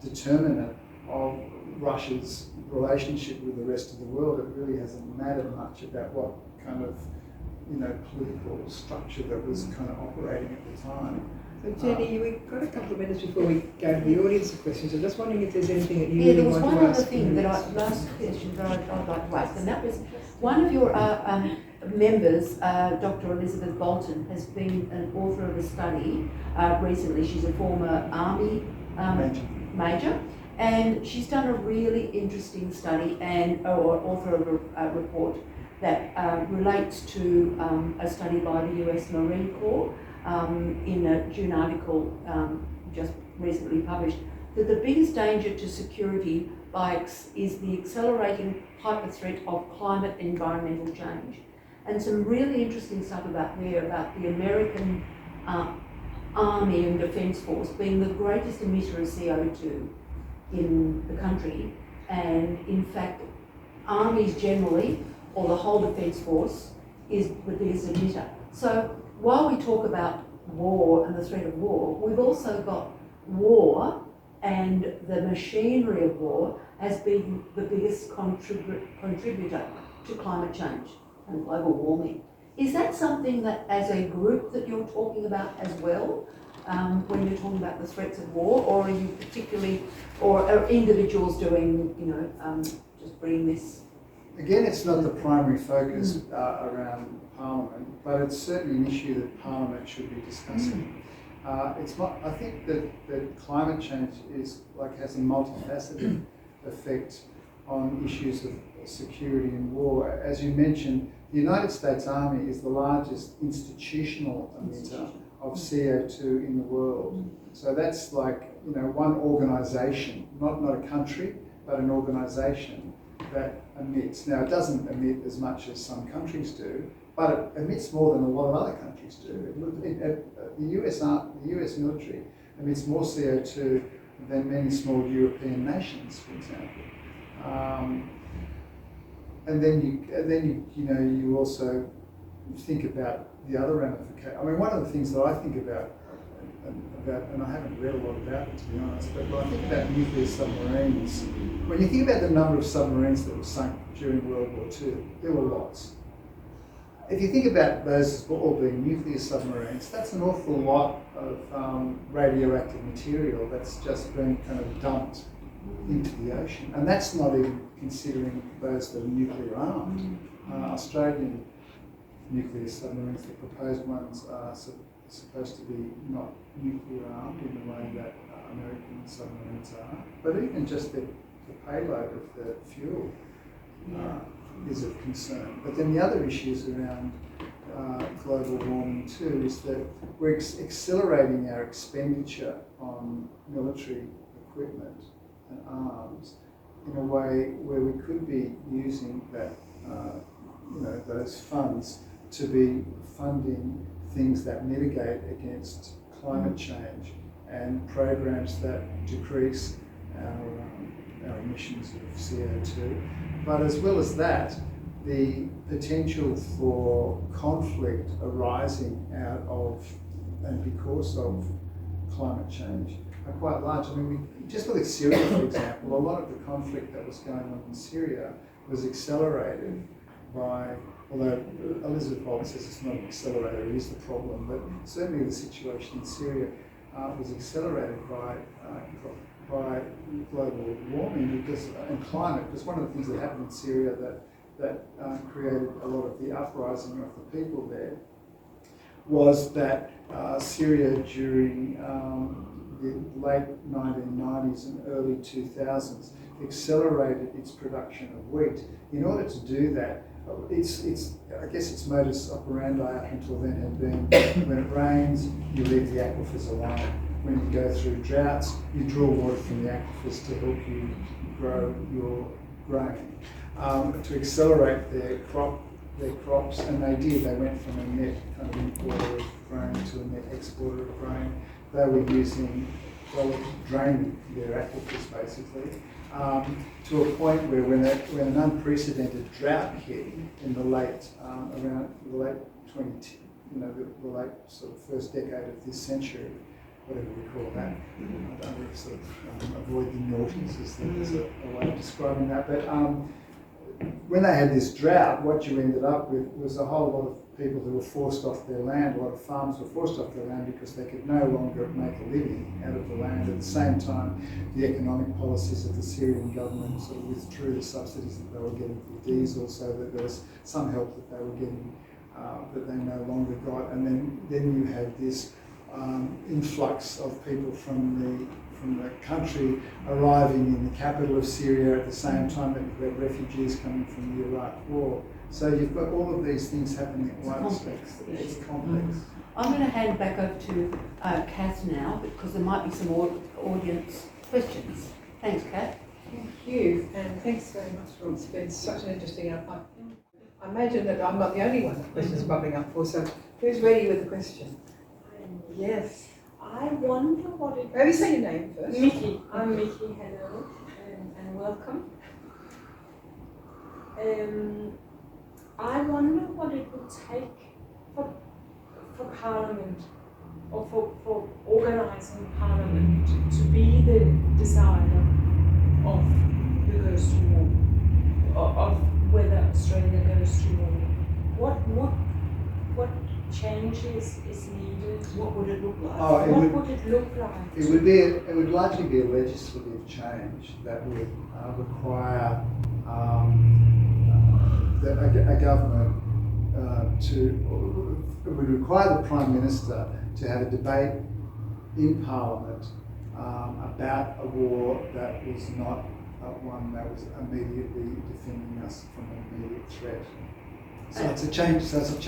B: determinant of Russia's relationship with the rest of the world. It really hasn't mattered much about what kind of political structure that was kind of operating at the time.
A: So Jenny, we've got a couple of minutes before we go to the audience questions. I'm just wondering if there's anything that you
C: really
A: want to ask.
C: There was one other thing last question that I'd like to ask, and that was one of your members, Dr. Elizabeth Bolton, has been an author of a study recently. She's a former Army major, and she's done a really interesting study or author of a report that relates to a study by the US Marine Corps in a June article just recently published, that the biggest danger to security is the accelerating hyper threat of climate and environmental change. And some really interesting stuff about the American Army and Defence Force being the greatest emitter of CO2 in the country, and in fact armies generally, or the whole Defence Force, is the biggest emitter. So while we talk about war and the threat of war, we've also got war and the machinery of war as being the biggest contributor to climate change and global warming. Is that something that as a group that you're talking about as well, when you're talking about the threats of war, or are you particularly, or are individuals doing, just bringing this?
B: Again, it's not the primary focus around Parliament, but it's certainly an issue that Parliament should be discussing. I think that climate change has a multifaceted effect on issues of security and war. As you mentioned, the United States Army is the largest institutional emitter of CO2 in the world. So that's one organisation, not a country, but an organisation that emits. Now, it doesn't emit as much as some countries do, but it emits more than a lot of other countries do. The US military emits more CO2 than many small European nations, for example. And then you also think about the other ramifications. I mean, one of the things that I think about, and I haven't read a lot about it to be honest, but when I think about nuclear submarines, when you think about the number of submarines that were sunk during World War II, there were lots. If you think about those as all being nuclear submarines, that's an awful lot of radioactive material that's just been kind of dumped into the ocean. And that's not even considering those that are nuclear armed. Australian nuclear submarines, the proposed ones, are supposed to be not nuclear armed in the way that American submarines are. But even just the payload of the fuel is of concern. But then the other issues around global warming too is that we're accelerating our expenditure on military equipment and arms in a way where we could be using that, those funds to be funding things that mitigate against climate change and programs that decrease our emissions of CO2. But as well as that, the potential for conflict arising out of and because of climate change are quite large. I mean, just look at Syria, for example. A lot of the conflict that was going on in Syria was accelerated by, although Elizabeth Bolton says it's not an accelerator, it is the problem, but certainly the situation in Syria was accelerated by global warming and climate, because one of the things that happened in Syria that created a lot of the uprising of the people there was that Syria during the late 1990s and early 2000s accelerated its production of wheat. In order to do that, I guess its modus operandi up until then had been when it rains, you leave the aquifers alone. When you go through droughts, you draw water from the aquifers to help you grow your grain. To accelerate their crops, and they did. They went from a net kind of importer of grain to a net exporter of grain. They were draining their aquifers basically, to a point where when an unprecedented drought hit in the late around the late the late sort of first decade of this century, whatever we call that. I don't really sort of avoid the noughties as a way of describing that. But when they had this drought, what you ended up with was a whole lot people who were forced off their land. A lot of farms were forced off their land because they could no longer make a living out of the land. At the same time, the economic policies of the Syrian government sort of withdrew the subsidies that they were getting for diesel, so that there was some help that they were getting that they no longer got. And then you had this influx of people from the country arriving in the capital of Syria at the same time that you've got refugees coming from the Iraq War. So you've got all of these things happening at once. It's complex.
C: I'm going to hand back over to Kath now, because there might be some audience questions. Thanks, Kath.
A: Thank you, and thanks very much, Rob. It's been such an interesting I imagine that I'm not the only one that questions bubbling up for, so who's ready with the question? Yes.
D: I wonder what it...
A: Maybe say your name first.
D: Mickey. I'm Mickey, hello, and welcome. I wonder what it would take for Parliament, or for organising Parliament to be the decider of who goes to war, of whether Australia goes to war. What changes is needed?
C: What would it look like?
D: What would it look like?
B: It would largely be a legislative change that would require a government it would require the Prime Minister to have a debate in Parliament about a war that was not one that was immediately defending us from an immediate threat. So it's a change. So it's a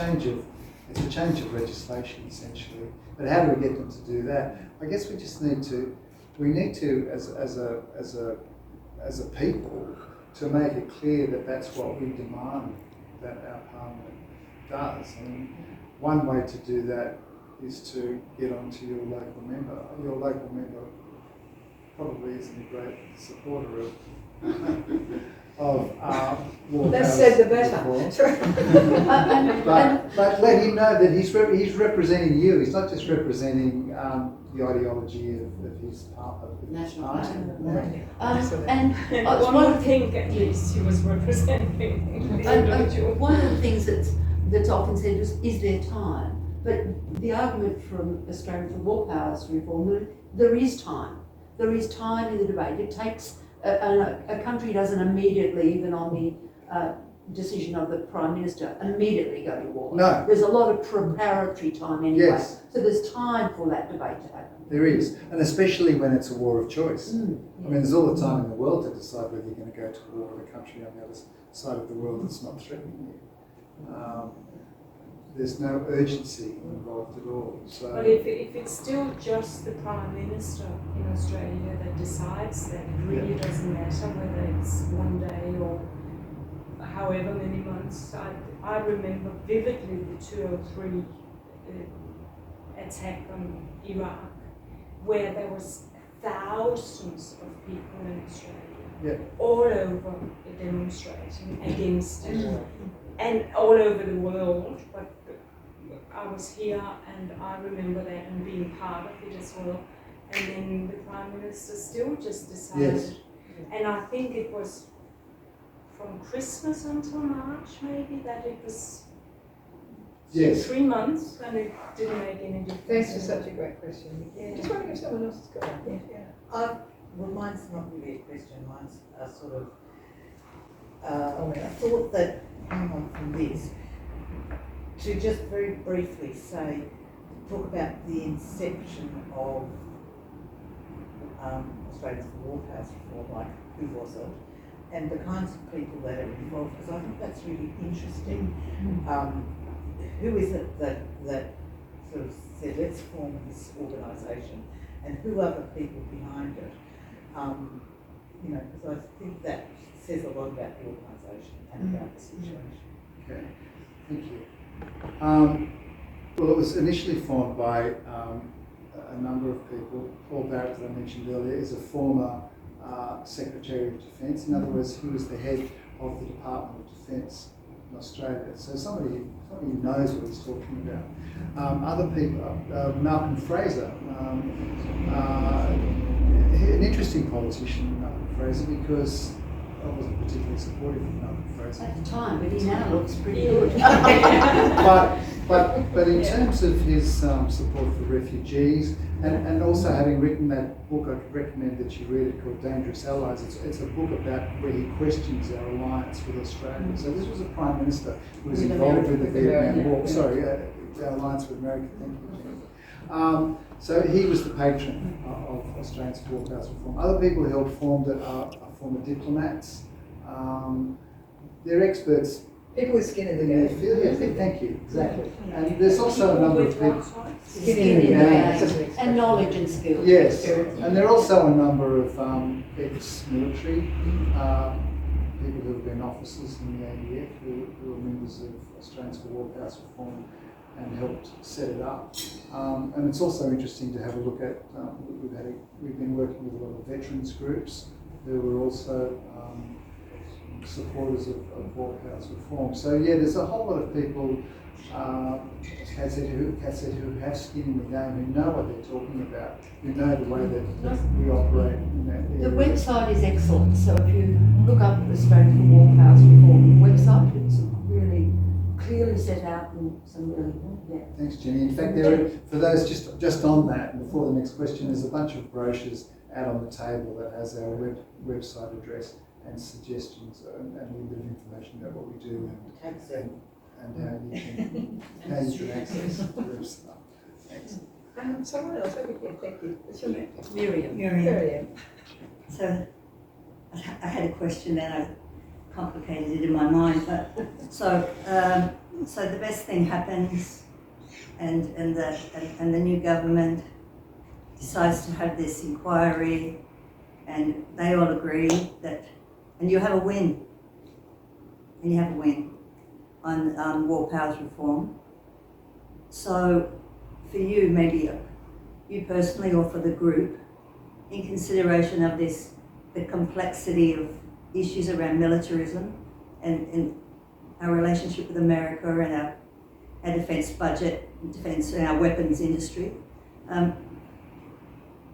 B: change of legislation essentially. But how do we get them to do that? I guess we just need to as a people to make it clear that that's what we demand that our Parliament does. And one way to do that is to get onto your local member. Your local member probably isn't a great supporter of war.
A: Less said the better.
B: But let him know that he's representing you. He's not just representing the ideology of his party.
C: National
B: party.
C: And
D: One would think at least he was representing the individual.
C: one of the things that's often said is there time? But the argument from Australian for War Powers Reform, there is time. There is time in the debate. It takes, a country doesn't immediately, even on the decision of the Prime Minister, immediately go to war.
B: No.
C: There's a lot of preparatory time anyway.
B: Yes.
C: So there's time for that debate to happen.
B: There is, and especially when it's a war of choice.
C: Yeah.
B: I mean, there's all the time in the world to decide whether you're going to go to war with a country on the other side of the world that's not threatening you. There's no urgency involved at all. So,
D: But if it's still just the Prime Minister in Australia that decides that, it really doesn't matter whether it's one day or however many months. I remember vividly the 2003 attack on Iraq, where there was thousands of people in Australia, all over demonstrating against it, and all over the world. But I was here, and I remember that and being part of it as well. And then the Prime Minister still just decided.
B: Yes.
D: And I think it was from Christmas until March, maybe, that it was
B: yes.
D: 3 months, and it didn't make any difference.
A: Thanks for such a great question.
D: Yeah.
A: Just wondering if someone else has got one. Yeah.
E: Well, mine's not really a question, mine's a sort of a thought that came on from this. To just very briefly talk about the inception of Australians for War Powers Reform, like who was it, and the kinds of people that are involved, because I think that's really interesting. Who is it that sort of said, let's form this organisation, and who are the people behind it? Because I think that says a lot about the organisation and about the situation.
B: Okay, thank you. Well, it was initially formed by a number of people. Paul Barrett, that I mentioned earlier, is a former Secretary of Defence. In other words, he was the head of the Department of Defence in Australia. So somebody who knows what he's talking about. Other people, Malcolm Fraser, an interesting politician, Malcolm Fraser, because I wasn't particularly supportive of Malcolm Fraser.
C: At the time, but he now looks pretty good.
B: But in terms of his support for refugees, and also having written that book, I'd recommend that you read it, called Dangerous Allies. It's a book about where he questions our alliance with Australia. So this was a Prime Minister who was involved with the Vietnam War. Sorry, our alliance with America. Thank you, Jenny. So he was the patron of Australians for War Powers Reform. Other people who helped form it are former diplomats. They're experts.
A: People with skin in the
B: in their
A: game.
B: field. Yeah, thank you, exactly. And there's also a number of people.
A: Skin
C: In the
A: game.
C: game. And knowledge and skill.
B: Yes, and there are also a number of ex-military people who have been officers in the ADF who are members of Australians for War Powers Reform and helped set it up. And it's also interesting to have a look at. We've been working with a lot of veterans groups who were also supporters of War Powers Reform. So yeah, there's a whole lot of people, as Kat said, who have skin in the game, who know what they're talking about, who know the way that we operate in that
C: The
B: area.
C: website is excellent, so if you look up Australia for War Powers Reform website, it's really clearly set out and some really, yeah.
B: Thanks, Jenny. In fact, there are, for those just on that, and before the next question, there's a bunch of brochures out on the table that has our website address and suggestions and a little bit of information about what we do and how you can access the website. Thanks.
A: Someone else over here, thank you. What's your name?
C: Miriam.
A: Miriam.
F: So I had a then I complicated it in my mind, but so the best thing happens, and the new government decides to have this inquiry, and they all agree that, and you have a win, on War Powers Reform. So for you, maybe you personally or for the group, in consideration of this, the complexity of issues around militarism and our relationship with America and our defence budget, defence and our weapons industry,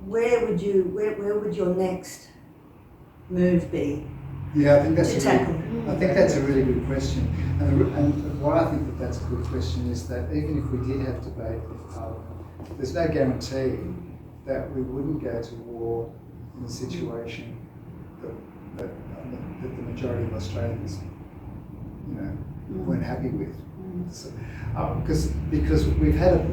F: where would your next move be?
B: Yeah, I think
F: To tackle.
B: that's a really good question. And why I think that's a good question is that even if we did have debate with Parliament, there's no guarantee that we wouldn't go to war in a situation that the majority of Australians, weren't happy with. So, because we've had a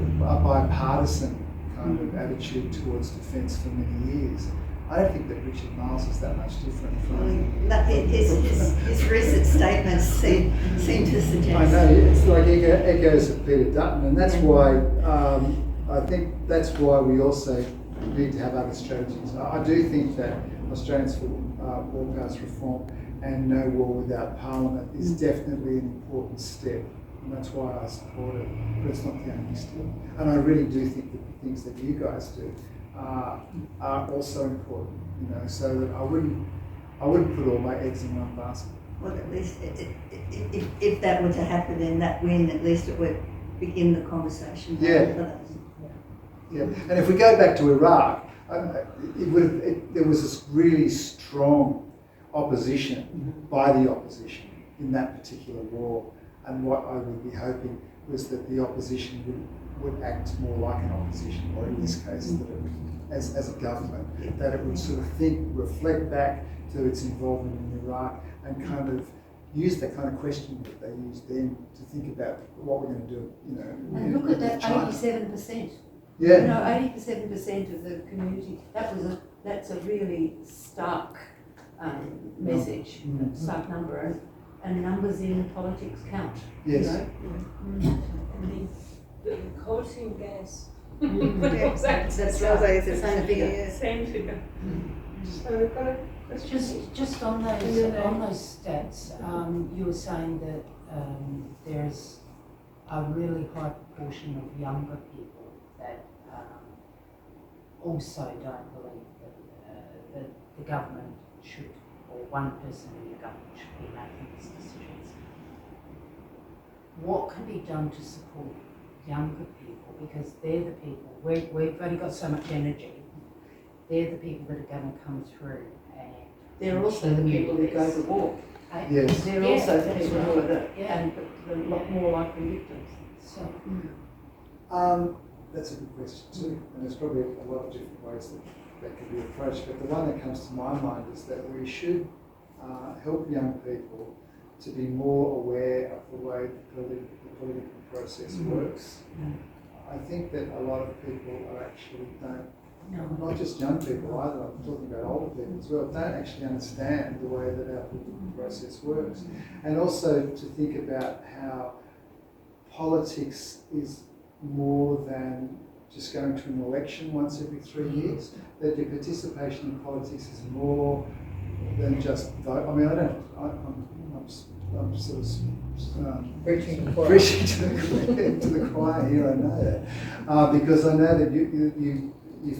B: bipartisan kind of attitude towards defence for many years. I don't think that Richard Marles is that much different from.
F: His recent statements seem to suggest.
B: I know, it's like echoes of Peter Dutton, and that's why I think that's why we also need to have other strategies. I do think that Australians for War Powers Reform and No War Without Parliament is definitely an important step, and that's why I support it. But it's not the only step, and I really do think that the things that you guys do are also important. So that I wouldn't put all my eggs in one basket.
F: Well, at least if that were to happen, then that win, at least it would begin the conversation.
B: Yeah.
F: For those.
B: Yeah, and if we go back to Iraq, there was this really strong opposition by the opposition in that particular war, and what I would be hoping was that the opposition would act more like an opposition, or in this case, that it would, as a government, that it would sort of reflect back to its involvement in Iraq, and kind of use that kind of question that they used then to think about what we're going to do.
C: And look at that,
B: China.
C: 87%.
B: Yeah.
C: 87% of the community. That's a really stark message, stark number, and numbers in politics count.
B: Yes.
D: And the coal seam gas.
C: That's right. Same figure.
D: Same figure.
A: So we've got a question.
G: Just on those stats, you were saying that there's a really high proportion of younger people that also don't believe that the government should, or one person in the government should be making these decisions. What can be done to support younger people, because they're the people, we've only got so much energy, they're the people that are going to come through and
C: they're also the people who go to war.
B: Yes.
C: They're
G: Yeah,
C: also the
G: that's
C: people who are the,
G: Yeah.
C: and the lot more likely victims.
G: So,
B: That's a good question too, and there's probably a lot of different ways that can be approached. But the one that comes to my mind is that we should help young people to be more aware of the way the political process works. I think that a lot of people are actually not just young people either, I'm talking about older people as well, don't actually understand the way that our political process works. And also to think about how politics is more than just going to an election once every 3 years, that your participation in politics is more than just vote. I mean, I'm sort of
A: Preaching to the choir.
B: preaching to the choir here, I know that. Because I know that you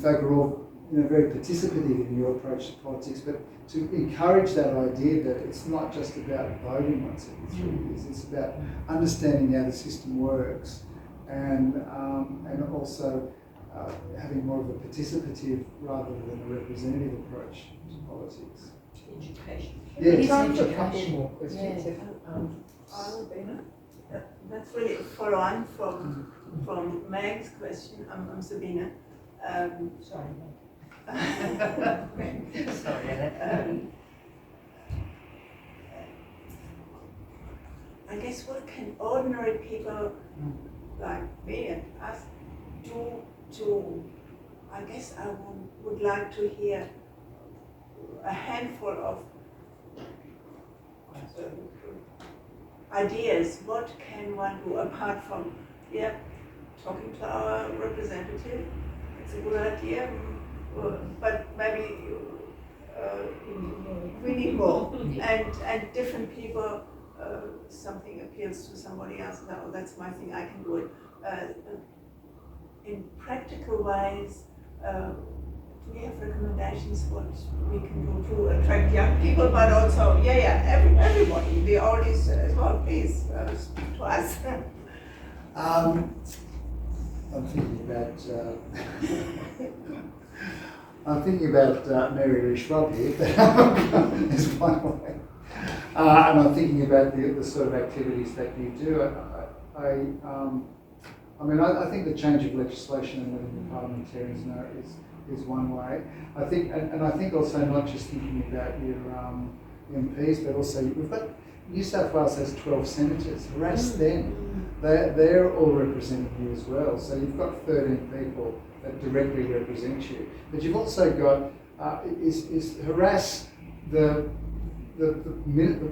B: folk are all very participative in your approach to politics, but to encourage that idea that it's not just about voting once every 3 years, it's about understanding how the system works and also having more of a participative rather than a representative approach to politics.
E: Education.
B: Yes.
A: Time for a couple more questions.
G: Yeah.
A: If,
H: That's really a follow-on from Meg's question. I'm Sabina.
G: sorry.
C: Sorry,
H: I guess what can ordinary people like me and us do to, I guess I would like to hear a handful of ideas. What can one do apart from, talking to our representative? It's a good idea, but maybe we need more. And different people, something appeals to somebody else. No, that's my thing. I can do it. In practical ways, do we have recommendations what we can do to attract young people, but also, everybody, the oldies as well, please, speak to us.
B: I'm thinking about Mary Lou Schwab here. Is one way. And I'm thinking about the sort of activities that you do. I think the change of legislation and letting the parliamentarians know is one way. I think, and I think also not just thinking about your MPs, but also we've got New South Wales has 12 senators. Harass them. They're all representing you as well. So you've got 13 people that directly represent you. But you've also got harass the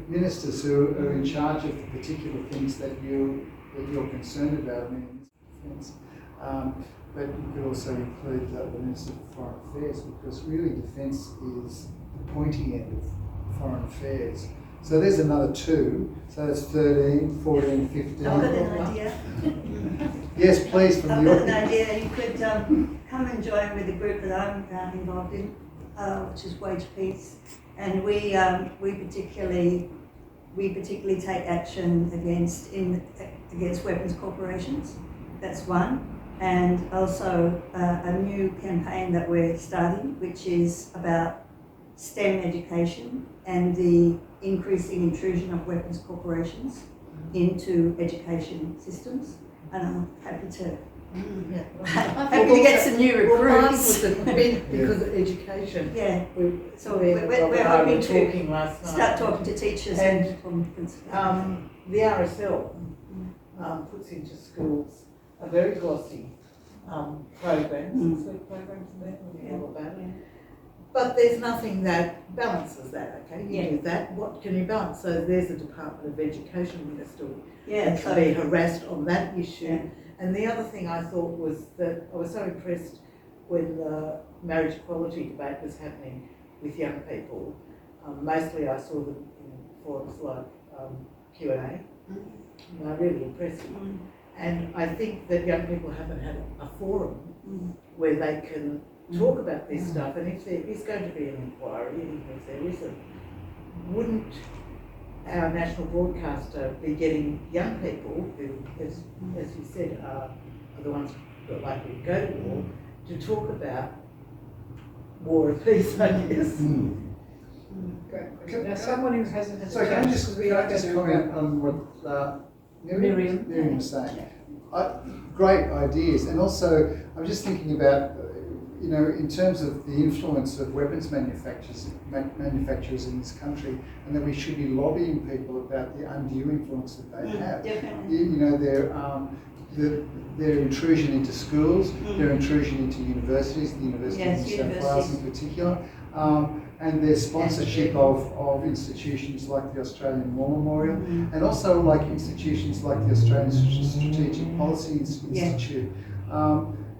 B: ministers who are in charge of the particular things that you're concerned about. I mean, defence. But you could also include the Minister for Foreign Affairs, because really defence is the pointy end of foreign affairs. So there's another 2. So that's 13, 14, 15.
F: I've got an idea.
B: Yes, please, from
F: I've
B: the
F: got an idea. You could come and join with the group that I'm involved in, which is Wage Peace, and we particularly take action against weapons corporations. That's one, and also a new campaign that we're starting, which is about STEM education and the increasing intrusion of weapons corporations into education systems. And I'm happy to get some new recruits.
E: Because of education.
F: Yeah,
E: So
F: we're hoping to
E: talking last night.
F: start talking to teachers and from principals.
E: The RSL puts into schools a very glossy programs, sweet programs there, all about it. But there's nothing that balances that, okay? You do that, what can you balance? So there's a Department of Education minister that can be harassed on that issue.
F: Yeah.
E: And the other thing I thought was that I was so impressed when the marriage equality debate was happening with young people. Mostly I saw them in forums like Q&A. They're really impressive. And I think that young people haven't had a forum where they can talk about this stuff, and if there is going to be an inquiry, even if there isn't, wouldn't our national broadcaster be getting young people who, as you said, are the ones who are likely to go to war, to talk about war and peace, I guess?
A: Great question. Now, someone who hasn't had
B: So
A: a
B: can I
A: chance,
B: just,
A: because we
B: can
A: are
B: I just
A: going to
B: comment on what Miriam was saying? Great ideas, and also I'm just thinking about, in terms of the influence of weapons manufacturers in this country, and that we should be lobbying people about the undue influence that they have.
F: Definitely.
B: Their intrusion into schools, their intrusion into universities, the University of New South Wales in particular, and their sponsorship of institutions like the Australian War Memorial, and also like institutions like the Australian Strategic Policy Institute.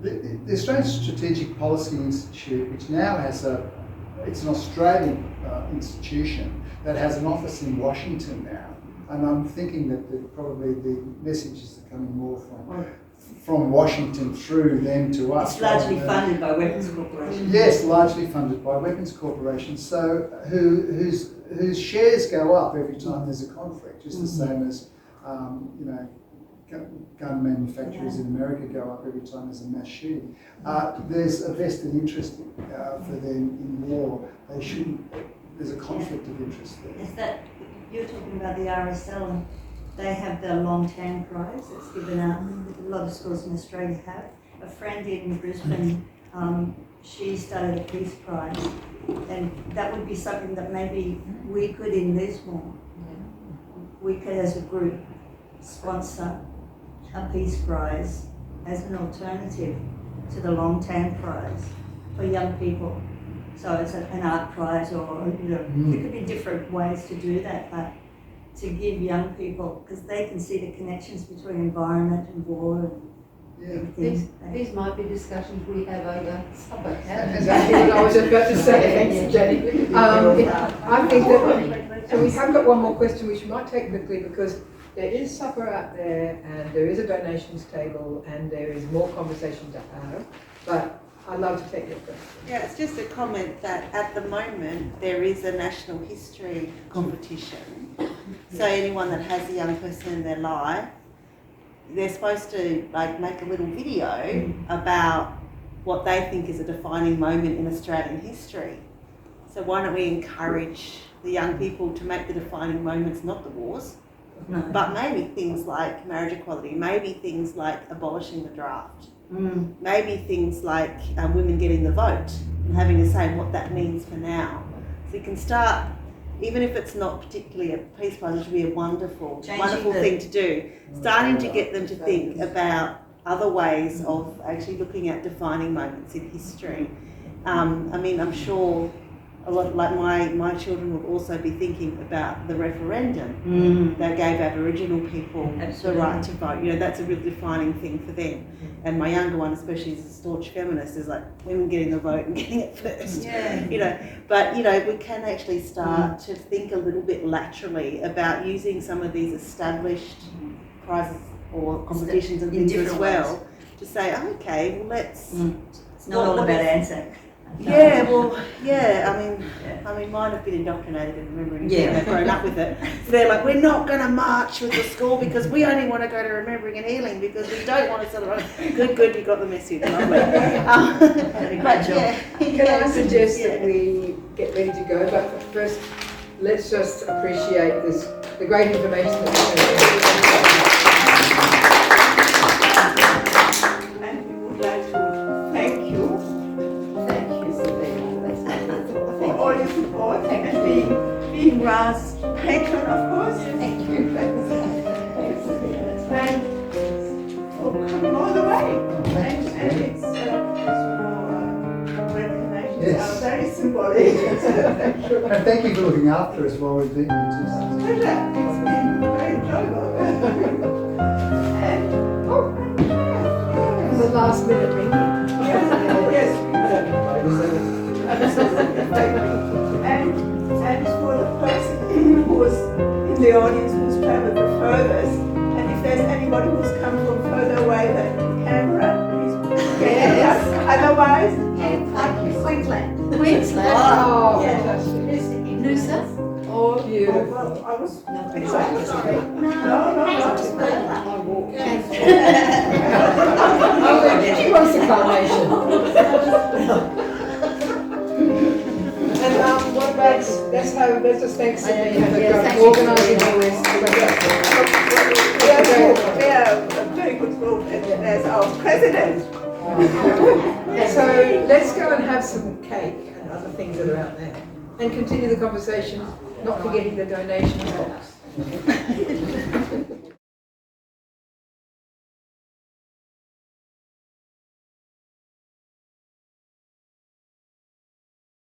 B: The Australian Strategic Policy Institute, which now has it's an Australian institution that has an office in Washington now. And I'm thinking that probably the messages are coming more from Washington through them to us.
F: It's largely funded by Weapons Corporation.
B: Yes, largely funded by Weapons Corporation. So whose shares go up every time there's a conflict, just the same as gun manufacturers in America go up every time there's a mass shooting. There's a vested interest for them in war. They shouldn't. There's a conflict of interest there.
F: Is that you're talking about the RSL? And they have the Long Tan Prize that's given out. A lot of schools in Australia have. A friend in Brisbane, she started a Peace Prize, and that would be something that maybe we could in Lismore, we could as a group sponsor a Peace Prize as an alternative to the Long Tan Prize for young people. So it's an art prize, or there could be different ways to do that, but to give young people, because they can see the connections between environment and war and everything.
C: These might be discussions we have over supper.
A: Exactly what I was about to say. Thanks, Jenny. I think that so we have got one more question which we might take quickly, because there is supper out there and there is a donations table and there is more conversation to have, but I'd love to take your question.
E: Yeah, it's just a comment that at the moment there is a national history competition. So anyone that has a young person in their life, they're supposed to make a little video about what they think is a defining moment in Australian history. So why don't we encourage the young people to make the defining moments, not the wars, but maybe things like marriage equality, maybe things like abolishing the draft. Maybe things like women getting the vote and having to say what that means for now. So you can start, even if it's not particularly a peace prize, it should be a wonderful thing to do. Starting to get them to think about other ways of actually looking at defining moments in history. I'm sure a lot, like my children will also be thinking about the referendum that gave Aboriginal people the right to vote. That's a real defining thing for them. And my younger one, especially as a staunch feminist, is like women getting the vote and getting it first. But we can actually start to think a little bit laterally about using some of these established prizes or competitions and things as well to say, okay, well let's.
F: It's not all about ANZAC.
E: Yeah, I mean, mine have been indoctrinated in remembering. They've grown up with it. So they're like, we're not going to march with the school because we only want to go to Remembering and Healing because we don't want to celebrate. Good, you got the message. Lovely. But
A: Can I suggest that we get ready to go? But first, let's just appreciate the great information that
H: And we would like to thank you for all your support and being Ra's patron, of course. Thank you. And for coming all the way. And it's recognitions are very symbolic.
B: And thank you for looking after us while we've been here too.
H: Pleasure. It's been very enjoyable. And
A: the last minute meeting.
H: yes. And for the person who was in the audience who's traveled the furthest, and if there's anybody who's come from further away than Canberra, please get us. Otherwise,
C: Queensland.
A: Oh, fantastic.
C: Noosa?
A: Oh, beautiful.
H: well, I was
C: Exactly.
H: no.
A: She wants the carnation. And what about, that's let's just thank Sydney and
C: Yeah, thank
A: for
C: you.
A: organising all this.
H: We are a very good group as our president.
A: So let's go and have some cake and other things that are out there, and continue the conversation, not forgetting the donation box.